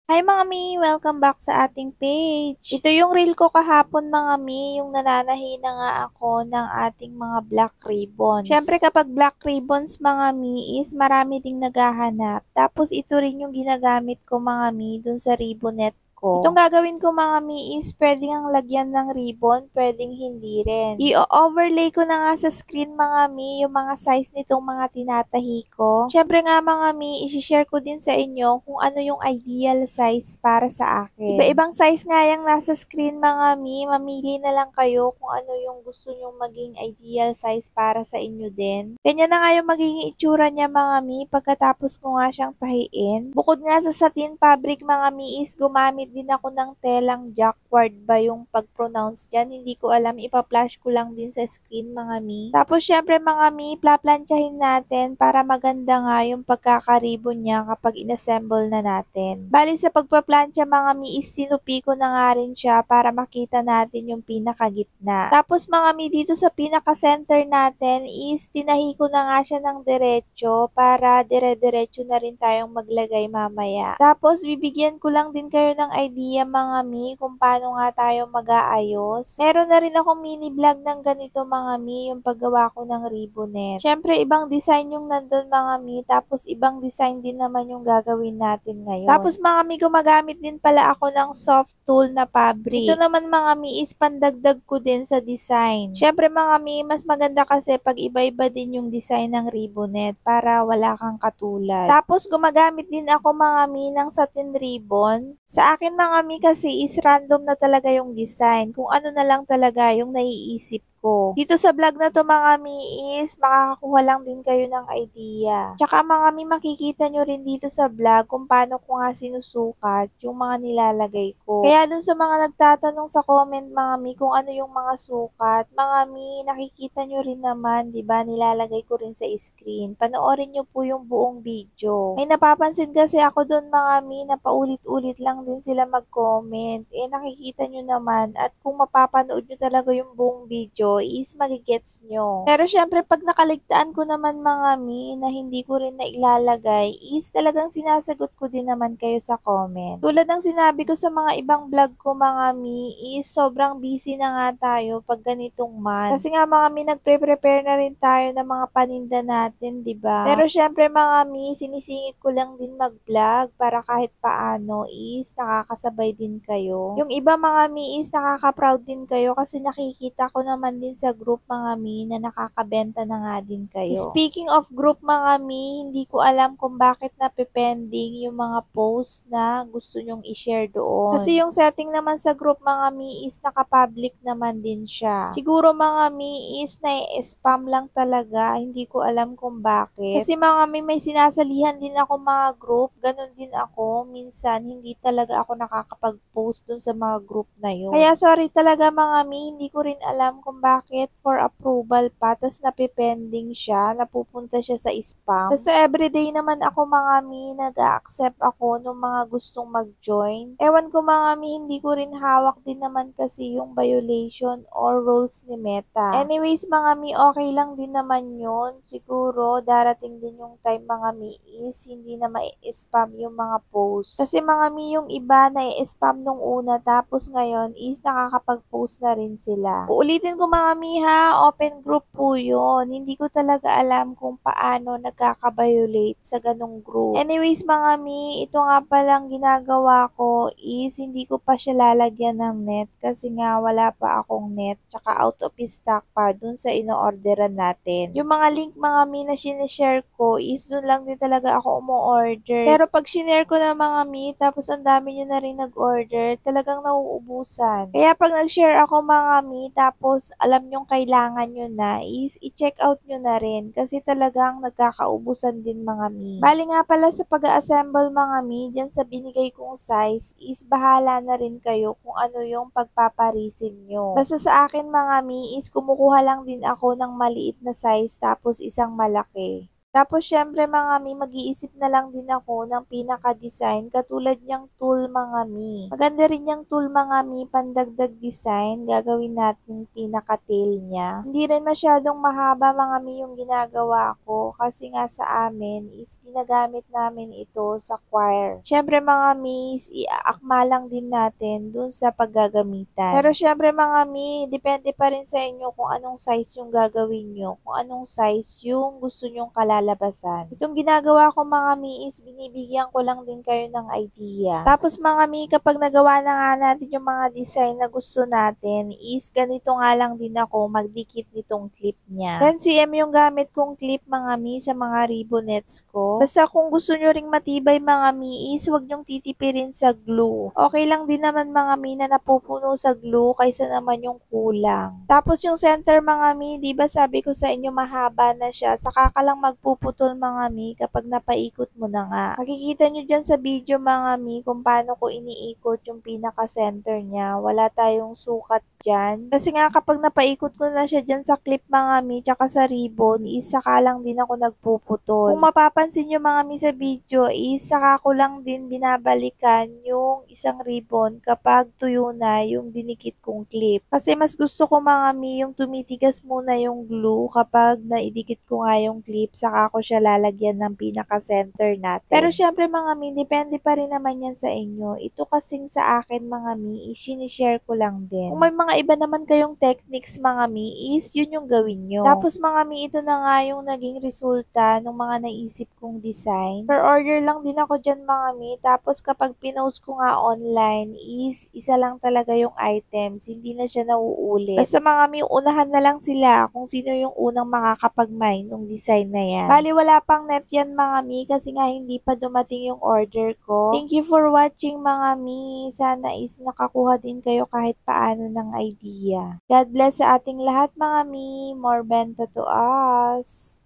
Hi mga mi! Welcome back sa ating page. Ito yung reel ko kahapon mga mi, yung nananahi na nga ako ng ating mga black ribbons. Syempre kapag black ribbons mga mi is marami ding naghahanap. Tapos ito rin yung ginagamit ko mga mi dun sa ribbonet ko. Itong gagawin ko mga mi is pwedeng ang lagyan ng ribbon, pwedeng hindi rin. I-overlay ko na nga sa screen mga mi yung mga size nitong mga tinatahi ko. Syempre nga mga mi, isi-share ko din sa inyo kung ano yung ideal size para sa akin. Iba-ibang size nga yung nasa screen mga mi, mamili na lang kayo kung ano yung gusto nyong maging ideal size para sa inyo din. Ganyan na nga yung magiging itsura niya mga mi pagkatapos ko nga siyang tahiin. Bukod nga sa satin fabric mga mi is gumamit din ako ng telang jacquard ba yung pag-pronounce dyan. Hindi ko alam, ipa-flash ko lang din sa screen mga mi. Tapos syempre mga mi, plaplansyahin natin para maganda nga yung pagkakaribon niya kapag inassemble na natin. Bali sa pagpaplansya mga mi is sinupi ko na nga rin siya para makita natin yung pinakagitna. Tapos mga mi dito sa pinaka-center natin is tinahi ko na nga siya ng diretso para dire-diretso na rin tayong maglagay mamaya. Tapos bibigyan ko lang din kayo ng idea mga mi kung paano nga tayo mag-aayos. Meron na rin akong mini vlog ng ganito mga mi, yung paggawa ko ng ribbonet. Syempre ibang design yung nandun mga mi, tapos ibang design din naman yung gagawin natin ngayon. Tapos mga mi, gumagamit din pala ako ng soft tool na fabric. Ito naman mga mi is pandagdag ko din sa design. Syempre mga mi, mas maganda kasi pag iba-iba din yung design ng ribbonet para wala kang katulad. Tapos gumagamit din ako mga mi ng satin ribbon. Sa akin mga mi kasi is random na talaga yung design. Kung ano na lang talaga yung naiisip ko. Dito sa vlog na to mga mi is makakakuha lang din kayo ng idea. Tsaka mga mi, makikita nyo rin dito sa vlog kung paano ko nga sinusukat yung mga nilalagay ko. Kaya dun sa mga nagtatanong sa comment mga mi kung ano yung mga sukat, mga mi, nakikita nyo rin naman, di ba, nilalagay ko rin sa screen. Panoorin nyo po yung buong video. May napapansin kasi ako dun mga mi na paulit-ulit lang din sila mag-comment. Nakikita nyo naman at kung mapapanood nyo talaga yung buong video is magigets nyo. Pero syempre pag nakaligtaan ko naman mga mi na hindi ko rin na ilalagay is talagang sinasagot ko din naman kayo sa comment. Tulad ng sinabi ko sa mga ibang vlog ko mga mi is sobrang busy na nga tayo pag ganitong month. Kasi nga mga mi, nagpre-prepare na rin tayo ng mga paninda natin, di ba? Pero syempre mga mi, sinisingit ko lang din mag-vlog para kahit paano is nakakasabay din kayo. Yung iba mga mi is nakaka-proud din kayo kasi nakikita ko naman din sa group mga mi na nakakabenta na nga din kayo. Speaking of group mga mi, hindi ko alam kung bakit napepending yung mga post na gusto nyong i-share doon. Kasi yung setting naman sa group mga mi is naka-public naman din siya. Siguro mga mi is na-spam lang talaga, hindi ko alam kung bakit. Kasi mga mi, may sinasalihan din ako mga group, ganun din ako. Minsan hindi talaga ako nakakapag-post dun sa mga group na yun. Kaya sorry talaga mga mi, hindi ko rin alam kung bakit for approval pa, tas napipending siya, napupunta siya sa spam. Basta everyday naman ako mga mi, nag-accept ako ng mga gustong mag-join. Ewan ko mga mi, hindi ko rin hawak din naman kasi yung violation or rules ni Meta. Anyways mga mi, okay lang din naman yun. Siguro darating din yung time mga mi is hindi na ma-spam yung mga post. Kasi mga mi, yung iba na-spam nung una tapos ngayon is nakakapag-post na rin sila. Uulitin ko mga mi ha, open group po yun. Hindi ko talaga alam kung paano nagkaka-violate sa ganong group. Anyways mga mi, ito nga palang ginagawa ko is hindi ko pa siya lalagyan ng net kasi nga wala pa akong net tsaka out of stock pa dun sa ino-orderan natin. Yung mga link mga mi na sinishare ko is dun lang din talaga ako umu-order. Pero pag sinare ko na mga mi tapos ang dami nyo na rin nag-order, talagang nauubusan. Kaya pag nag-share ako mga mi tapos alam nyong kailangan nyo na is i-check out nyo na rin kasi talagang nagkakaubusan din mga mi. Bali nga pala sa pag-assemble mga mi, dyan sa binigay kong size is bahala na rin kayo kung ano yung pagpaparisin nyo. Basta sa akin mga mi is kumukuha lang din ako ng maliit na size tapos isang malaki. Tapos syempre mga mi, mag-iisip na lang din ako ng pinaka-design katulad niyang tool mga mi. Maganda rin yung tool mga mi, pandagdag design, gagawin natin pinaka-tail niya. Hindi rin masyadong mahaba mga mi yung ginagawa ko kasi nga sa amin is ginagamit namin ito sa choir. Syempre mga mi, iaakma lang din natin dun sa paggagamitan. Pero syempre mga mi, depende pa rin sa inyo kung anong size yung gagawin nyo, kung anong size yung gusto nyong kalalabasan. Itong ginagawa ko mga mi is binibigyan ko lang din kayo ng idea. Tapos mga mi, kapag nagawa na nga natin yung mga design na gusto natin, is ganito nga lang din ako magdikit nitong clip niya. 10cm yung gamit kong clip mga mi sa mga ribbonets ko. Basta kung gusto nyo ring matibay mga mi, is huwag nyong titipirin sa glue. Okay lang din naman mga mi na napupuno sa glue kaysa naman yung kulang. Tapos yung center mga mi, di ba sabi ko sa inyo mahaba na siya, saka ka lang magpuputol mga mi kapag napaikot mo na nga. Makikita nyo dyan sa video mga mi kung paano ko iniikot yung pinaka-center niya. Wala tayong sukat dyan. Kasi nga kapag napaikot ko na siya dyan sa clip mga mi, tsaka sa ribbon, is saka lang din ako nagpuputol. Kung mapapansin nyo mga mi sa video, is saka ko lang din binabalikan yung isang ribbon kapag tuyo na yung dinikit kong clip. Kasi mas gusto ko mga mi yung tumitigas muna yung glue kapag naidikit ko nga yung clip, saka ko siya lalagyan ng pinaka-center natin. Pero syempre mga mi, depende pa rin naman yan sa inyo. Ito kasing sa akin mga mi, sinishare ko lang din. Kung may mga iba naman kayong techniques mga mi, is yun yung gawin nyo. Tapos mga mi, ito na nga yung naging resulta ng mga naisip kong design. Per order lang din ako dyan mga mi. Tapos kapag pinost ko nga online, is isa lang talaga yung items. Hindi na siya nauulit. Basta mga mi, unahan na lang sila kung sino yung unang makakapag-mine ng design na yan. Bali, wala pang net yan mga mi kasi nga hindi pa dumating yung order ko. Thank you for watching mga mi. Sana is nakakuha din kayo kahit paano ng idea. God bless sa ating lahat mga mi. More benta to us.